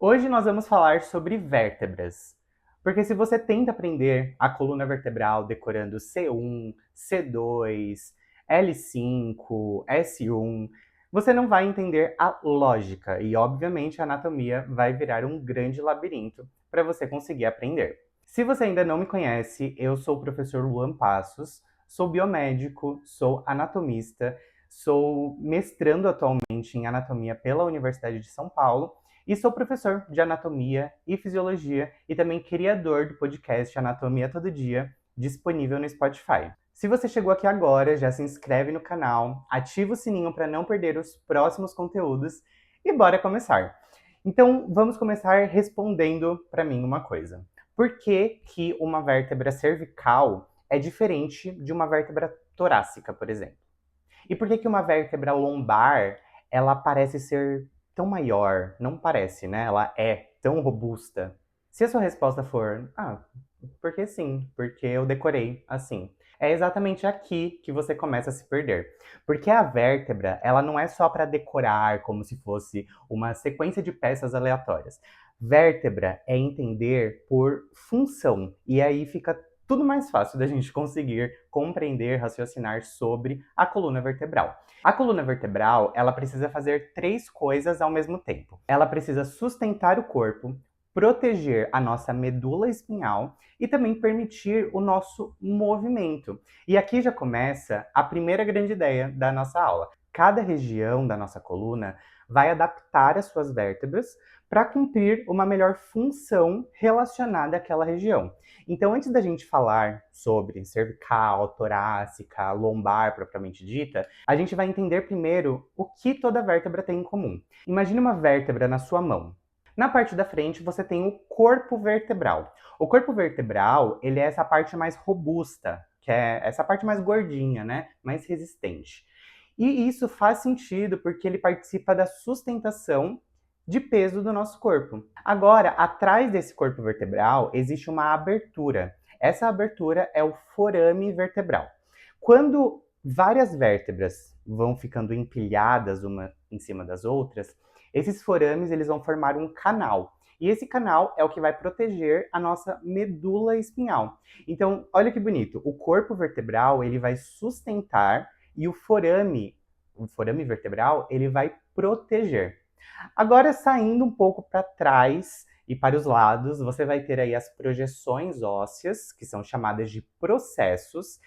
Hoje nós vamos falar sobre vértebras, porque se você tenta aprender a coluna vertebral decorando C1, C2, L5, S1, você não vai entender a lógica e, obviamente, a anatomia vai virar um grande labirinto para você conseguir aprender. Se você ainda não me conhece, eu sou o professor Luan Passos, sou biomédico, sou anatomista, sou mestrando atualmente em anatomia pela Universidade de São Paulo e sou professor de anatomia e fisiologia e também criador do podcast Anatomia Todo Dia, disponível no Spotify. Se você chegou aqui agora, já se inscreve no canal, ativa o sininho para não perder os próximos conteúdos e bora começar. Então, vamos começar respondendo para mim uma coisa. Por que que uma vértebra cervical é diferente de uma vértebra torácica, por exemplo? E por que que uma vértebra lombar, ela parece ser tão maior? Não parece, né? Ela é tão robusta. Se a sua resposta for, porque sim, porque eu decorei assim. É exatamente aqui que você começa a se perder. Porque a vértebra, ela não é só para decorar como se fosse uma sequência de peças aleatórias. Vértebra é entender por função. E aí fica tudo mais fácil da gente conseguir compreender, raciocinar sobre a coluna vertebral. A coluna vertebral, ela precisa fazer três coisas ao mesmo tempo. Ela precisa sustentar o corpo, proteger a nossa medula espinhal e também permitir o nosso movimento. E aqui já começa a primeira grande ideia da nossa aula. Cada região da nossa coluna vai adaptar as suas vértebras para cumprir uma melhor função relacionada àquela região. Então, antes da gente falar sobre cervical, torácica, lombar propriamente dita, a gente vai entender primeiro o que toda vértebra tem em comum. Imagine uma vértebra na sua mão. Na parte da frente, você tem o corpo vertebral. O corpo vertebral, ele é essa parte mais robusta, que é essa parte mais gordinha, né? Mais resistente. E isso faz sentido porque ele participa da sustentação de peso do nosso corpo. Agora, atrás desse corpo vertebral existe uma abertura. Essa abertura é o forame vertebral. Quando várias vértebras vão ficando empilhadas uma em cima das outras, esses forames eles vão formar um canal. E esse canal é o que vai proteger a nossa medula espinhal. Então, olha que bonito. O corpo vertebral ele vai sustentar e o forame vertebral, ele vai proteger. Agora, saindo um pouco para trás e para os lados, você vai ter aí as projeções ósseas, que são chamadas de processos.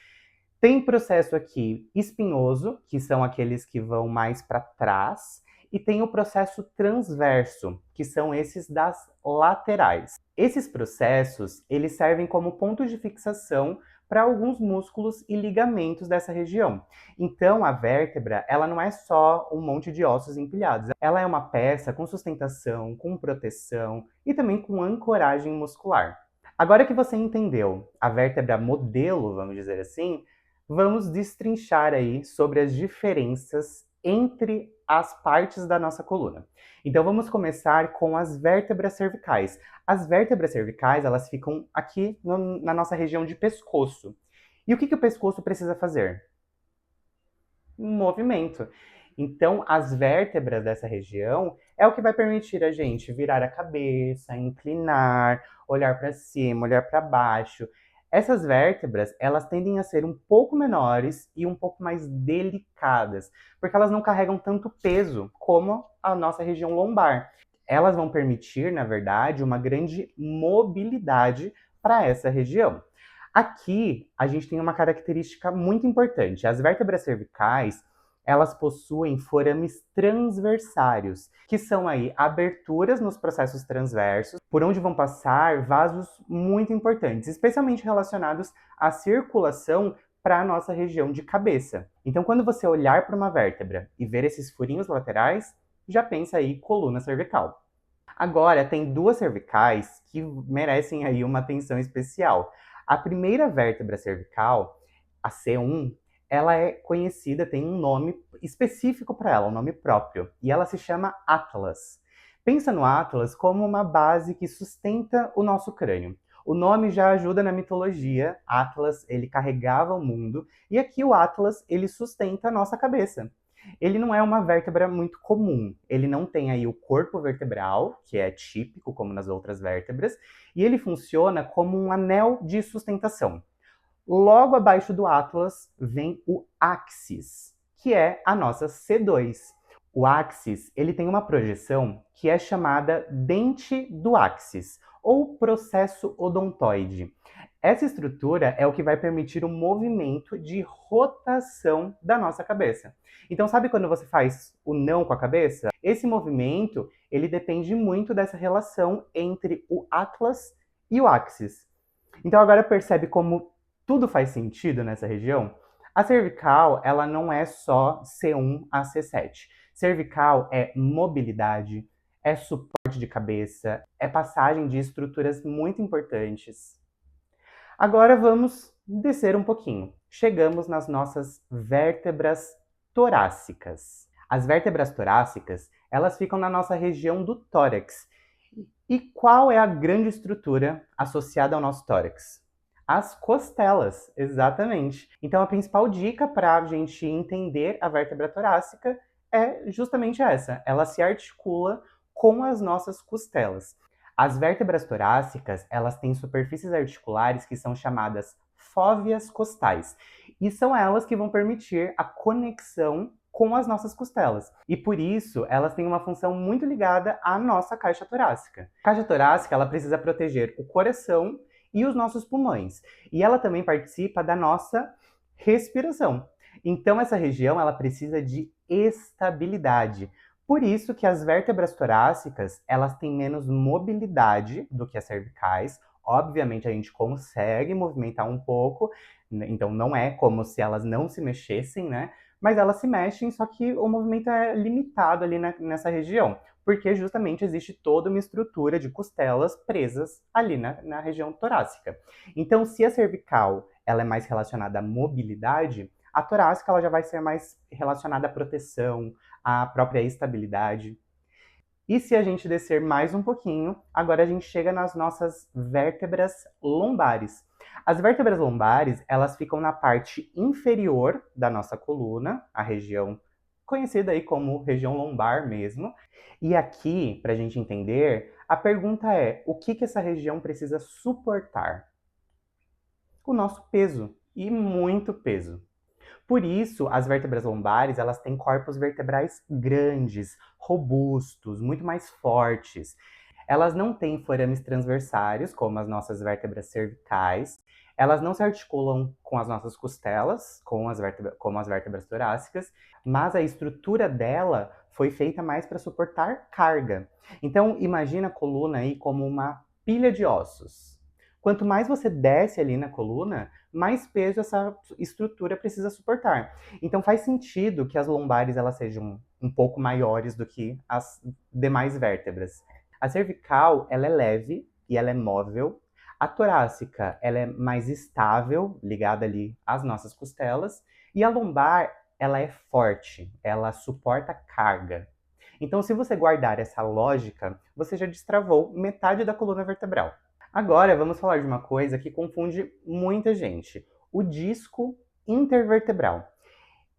Tem processo aqui espinhoso, que são aqueles que vão mais para trás, e tem o processo transverso, que são esses das laterais. Esses processos, eles servem como pontos de fixação para alguns músculos e ligamentos dessa região. Então, a vértebra, ela não é só um monte de ossos empilhados. Ela é uma peça com sustentação, com proteção e também com ancoragem muscular. Agora que você entendeu a vértebra modelo, vamos dizer assim, vamos destrinchar aí sobre as diferenças entre as partes da nossa coluna. Então vamos começar com as vértebras cervicais. As vértebras cervicais, elas ficam aqui na nossa região de pescoço. E o que o pescoço precisa fazer? Um movimento. Então, as vértebras dessa região é o que vai permitir a gente virar a cabeça, inclinar, olhar para cima, olhar para baixo. Essas vértebras, elas tendem a ser um pouco menores e um pouco mais delicadas, porque elas não carregam tanto peso como a nossa região lombar. Elas vão permitir, na verdade, uma grande mobilidade para essa região. Aqui, a gente tem uma característica muito importante. As vértebras cervicais, elas possuem forames transversários, que são aí aberturas nos processos transversos, por onde vão passar vasos muito importantes, especialmente relacionados à circulação para a nossa região de cabeça. Então, quando você olhar para uma vértebra e ver esses furinhos laterais, já pensa aí coluna cervical. Agora, tem duas cervicais que merecem aí uma atenção especial. A primeira vértebra cervical, a C1, ela é conhecida, tem um nome específico para ela, um nome próprio, e ela se chama Atlas. Pensa no Atlas como uma base que sustenta o nosso crânio. O nome já ajuda na mitologia. Atlas, ele carregava o mundo, e aqui o Atlas, ele sustenta a nossa cabeça. Ele não é uma vértebra muito comum. Ele não tem aí o corpo vertebral, que é típico, como nas outras vértebras, e ele funciona como um anel de sustentação. Logo abaixo do Atlas vem o áxis, que é a nossa C2. O áxis, ele tem uma projeção que é chamada dente do áxis, ou processo odontoide. Essa estrutura é o que vai permitir o movimento de rotação da nossa cabeça. Então, sabe quando você faz o não com a cabeça? Esse movimento, ele depende muito dessa relação entre o atlas e o axis. Então, agora percebe como tudo faz sentido nessa região? A cervical, ela não é só C1 a C7. Cervical é mobilidade, é suporte de cabeça, é passagem de estruturas muito importantes. Agora vamos descer um pouquinho. Chegamos nas nossas vértebras torácicas. As vértebras torácicas, elas ficam na nossa região do tórax. E qual é a grande estrutura associada ao nosso tórax? As costelas, exatamente. Então a principal dica para a gente entender a vértebra torácica é justamente essa. Ela se articula com as nossas costelas. As vértebras torácicas, elas têm superfícies articulares que são chamadas fóveas costais. E são elas que vão permitir a conexão com as nossas costelas. E por isso, elas têm uma função muito ligada à nossa caixa torácica. A caixa torácica, ela precisa proteger o coração e os nossos pulmões. E ela também participa da nossa respiração. Então essa região, ela precisa de estabilidade. Por isso que as vértebras torácicas, elas têm menos mobilidade do que as cervicais. Obviamente a gente consegue movimentar um pouco, então não é como se elas não se mexessem, né? Mas elas se mexem, só que o movimento é limitado ali nessa região, porque justamente existe toda uma estrutura de costelas presas ali na região torácica. Então, se a cervical ela é mais relacionada à mobilidade, a torácica ela já vai ser mais relacionada à proteção, à própria estabilidade. E se a gente descer mais um pouquinho, agora a gente chega nas nossas vértebras lombares. As vértebras lombares, elas ficam na parte inferior da nossa coluna, a região conhecida aí como região lombar mesmo. E aqui, para a gente entender, a pergunta é: o que essa região precisa suportar? O nosso peso, e muito peso. Por isso, as vértebras lombares, elas têm corpos vertebrais grandes, robustos, muito mais fortes. Elas não têm forames transversários, como as nossas vértebras cervicais. Elas não se articulam com as nossas costelas, como as vértebras torácicas, mas a estrutura dela foi feita mais para suportar carga. Então, imagina a coluna aí como uma pilha de ossos. Quanto mais você desce ali na coluna, mais peso essa estrutura precisa suportar. Então faz sentido que as lombares elas sejam um pouco maiores do que as demais vértebras. A cervical, ela é leve e ela é móvel. A torácica, ela é mais estável, ligada ali às nossas costelas. E a lombar, ela é forte, ela suporta carga. Então, se você guardar essa lógica, você já destravou metade da coluna vertebral. Agora vamos falar de uma coisa que confunde muita gente: o disco intervertebral.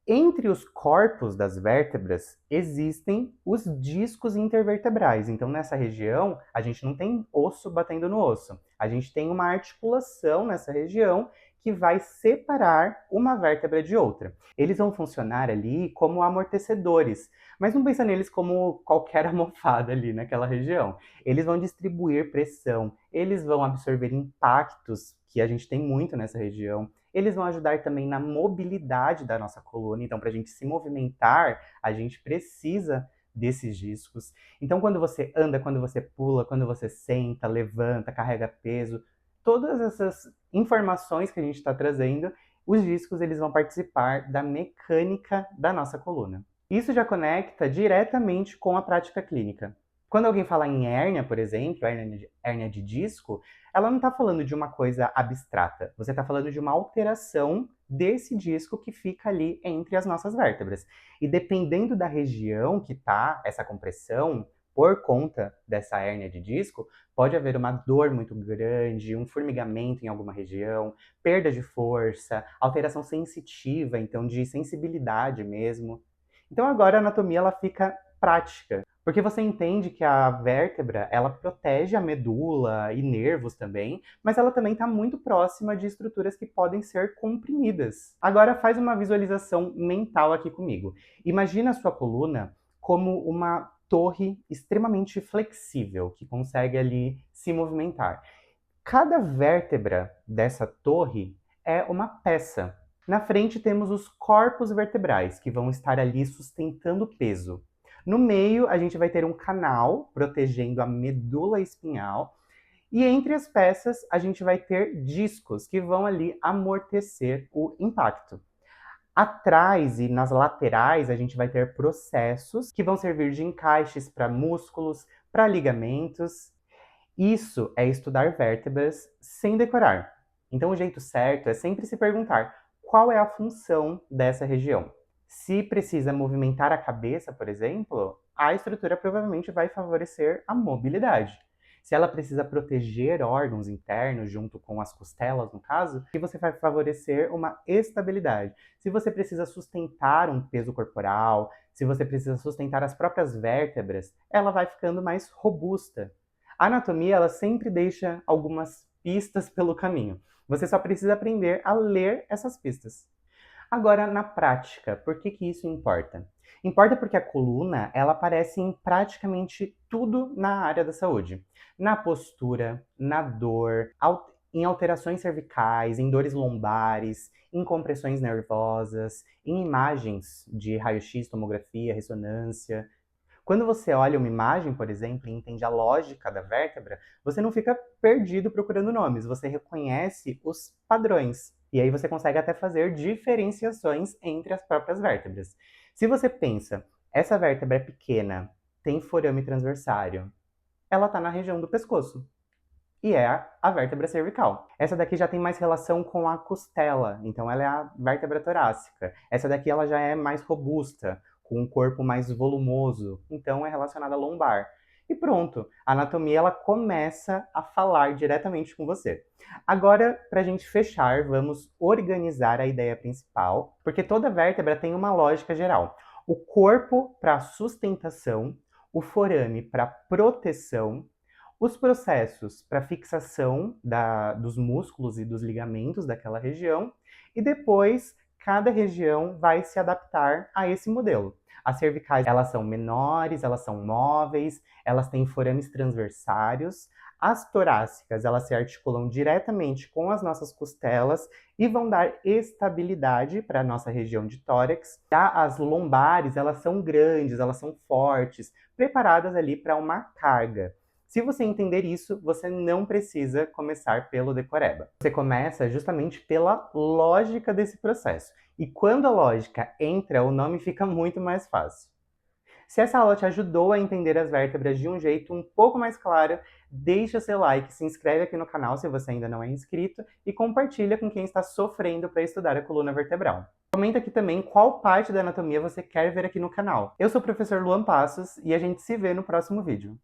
Entre os corpos das vértebras existem os discos intervertebrais. Então, nessa região, a gente não tem osso batendo no osso. A gente tem uma articulação nessa região que vai separar uma vértebra de outra. Eles vão funcionar ali como amortecedores, mas não pensa neles como qualquer almofada ali naquela região. Eles vão distribuir pressão, eles vão absorver impactos que a gente tem muito nessa região. Eles vão ajudar também na mobilidade da nossa coluna. Então, para a gente se movimentar, a gente precisa desses discos. Então, quando você anda, quando você pula, quando você senta, levanta, carrega peso, todas essas informações que a gente está trazendo, os discos eles vão participar da mecânica da nossa coluna. Isso já conecta diretamente com a prática clínica. Quando alguém fala em hérnia, por exemplo, hérnia de disco, ela não está falando de uma coisa abstrata. Você está falando de uma alteração desse disco que fica ali entre as nossas vértebras. E dependendo da região que está essa compressão, por conta dessa hérnia de disco, pode haver uma dor muito grande, um formigamento em alguma região, perda de força, alteração sensitiva, então de sensibilidade mesmo. Então agora a anatomia ela fica prática, porque você entende que a vértebra ela protege a medula e nervos também, mas ela também está muito próxima de estruturas que podem ser comprimidas. Agora faz uma visualização mental aqui comigo. Imagina a sua coluna como uma torre extremamente flexível, que consegue ali se movimentar. Cada vértebra dessa torre é uma peça. Na frente temos os corpos vertebrais, que vão estar ali sustentando o peso. No meio, a gente vai ter um canal protegendo a medula espinhal. E entre as peças, a gente vai ter discos que vão ali amortecer o impacto. Atrás e nas laterais, a gente vai ter processos que vão servir de encaixes para músculos, para ligamentos. Isso é estudar vértebras sem decorar. Então, o jeito certo é sempre se perguntar qual é a função dessa região. Se precisa movimentar a cabeça, por exemplo, a estrutura provavelmente vai favorecer a mobilidade. Se ela precisa proteger órgãos internos, junto com as costelas, no caso, que você vai favorecer uma estabilidade. Se você precisa sustentar um peso corporal, se você precisa sustentar as próprias vértebras, ela vai ficando mais robusta. A anatomia, ela sempre deixa algumas pistas pelo caminho. Você só precisa aprender a ler essas pistas. Agora, na prática, por que isso importa? Importa porque a coluna, ela aparece em praticamente tudo na área da saúde. Na postura, na dor, em alterações cervicais, em dores lombares, em compressões nervosas, em imagens de raio-x, tomografia, ressonância. Quando você olha uma imagem, por exemplo, e entende a lógica da vértebra, você não fica perdido procurando nomes, você reconhece os padrões. E aí você consegue até fazer diferenciações entre as próprias vértebras. Se você pensa, essa vértebra é pequena, tem forame transversário, ela está na região do pescoço. E é a vértebra cervical. Essa daqui já tem mais relação com a costela, então ela é a vértebra torácica. Essa daqui ela já é mais robusta, com um corpo mais volumoso, então é relacionada à lombar. E pronto, a anatomia ela começa a falar diretamente com você. Agora, para a gente fechar, vamos organizar a ideia principal, porque toda vértebra tem uma lógica geral. O corpo para sustentação, o forame para proteção, os processos para fixação dos músculos e dos ligamentos daquela região, e depois cada região vai se adaptar a esse modelo. As cervicais, elas são menores, elas são móveis, elas têm forames transversários. As torácicas, elas se articulam diretamente com as nossas costelas e vão dar estabilidade para a nossa região de tórax. Já as lombares, elas são grandes, elas são fortes, preparadas ali para uma carga. Se você entender isso, você não precisa começar pelo decoreba. Você começa justamente pela lógica desse processo. E quando a lógica entra, o nome fica muito mais fácil. Se essa aula te ajudou a entender as vértebras de um jeito um pouco mais claro, deixa seu like, se inscreve aqui no canal se você ainda não é inscrito e compartilha com quem está sofrendo para estudar a coluna vertebral. Comenta aqui também qual parte da anatomia você quer ver aqui no canal. Eu sou o professor Luan Passos e a gente se vê no próximo vídeo.